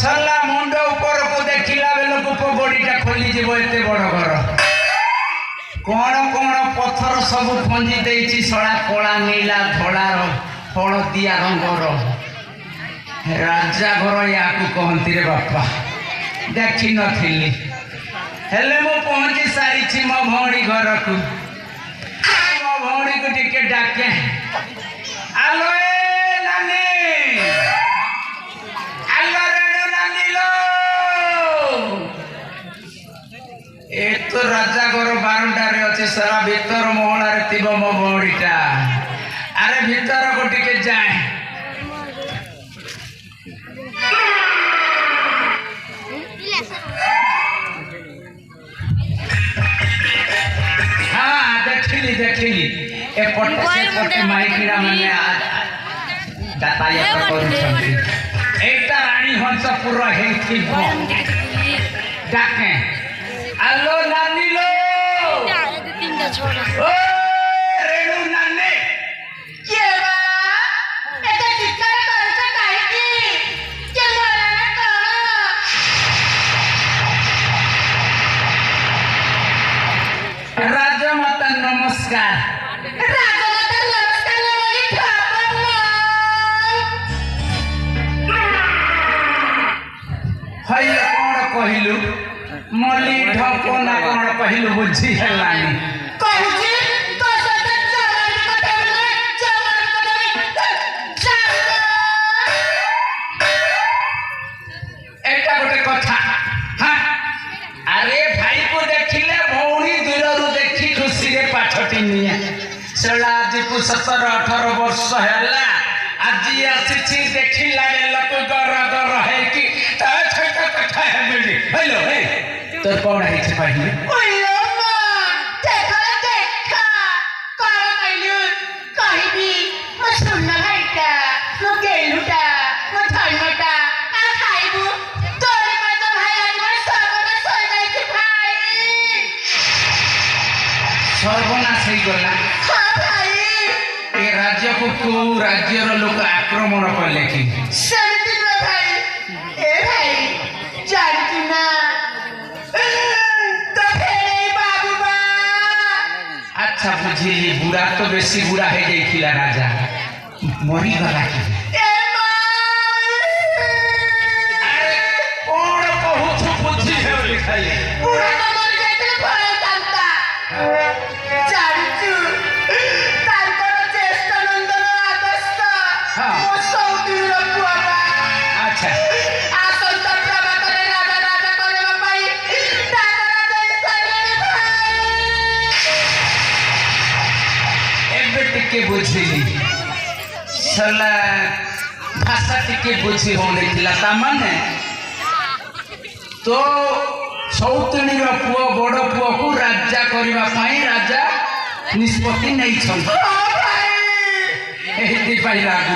सला मुंड ऊपर को देखिला बेल को पगड़ीटा खोली जीव एते बड़ घर कौन कौन पत्थर सब फंजी देछि सड़ा कला नीला धड़ार हलदिया रंगर राजा घर या कहती रे बापा देखी नी हेले मु पहुंची सारी मो भौणी घर को मो भौणी को टिके डाके आलो ए नानी आलो रेणु नानी लो ए तो राजा घर बारंडारे अच्छे सारा भीतर महलारे थी मो भौणीटा अरे भीतर को टिके जाए देखली एपटे सेपटे माइकिरा माने यातायात करूछंती एटा रानी हंसपुर हेथि डाके आलो नानी लो ओ रेणु नानी के बा एटा चित्कार करछ काहे की के मोरा कोन राजमाता नमस्कार राजमाता नमस्कार बोली ठाकुर हई कोन कहिलु मली ढपना कोन कहिलु बुझी हेलानी कहूची तो सते चमन एटा गोटे कथा हां अरे भाई को देखिले भौणी दूररु देखी खुशी रे पाछटी निया सेला आज को 17-18 वर्ष हैला आज आसी देखी लागे लोक गर गर है कि ता छोटा कथा है मिली हेलो हे तो कोन है छै पहिले ओयो मां देखा कर कइलु कहिबी म सुनना भाईटा म गेलुटा म थैमटा आ खाइबु तोरे में तो भाई आज मैं सर्वनाश हो जाई छी भाई सर्वनाश हो गला हां भाई ए राज्य को राज्यर लोक आक्रमण करले कि समिति लो भाई ए भाई जानती ना तो फेरे बाबू बा अच्छा बुझिली बुढ़ा तो बेसी बुढ़ा है जाइथिला राजा मरी गला कि ए मां अरे कोन कहू बुझी है लिखाई पूरा तो मर जाते भय जानता जानचू तांकर ज्येष्ठ नंदन आदस्त हाँ। मो सौदीर पुआबा अच्छा आसंत प्रभातरे राजा राजा करबा पाई तांकर देश सगळे भाई एबे टिके बुझिली सला भाषा टिके बुझी होने थिला ता माने तो सौतणी रो पुओ बड़ पुओ को राजा करबा पाई राजा निष्पत्ति नै छन ओ भाई एही पाई लागू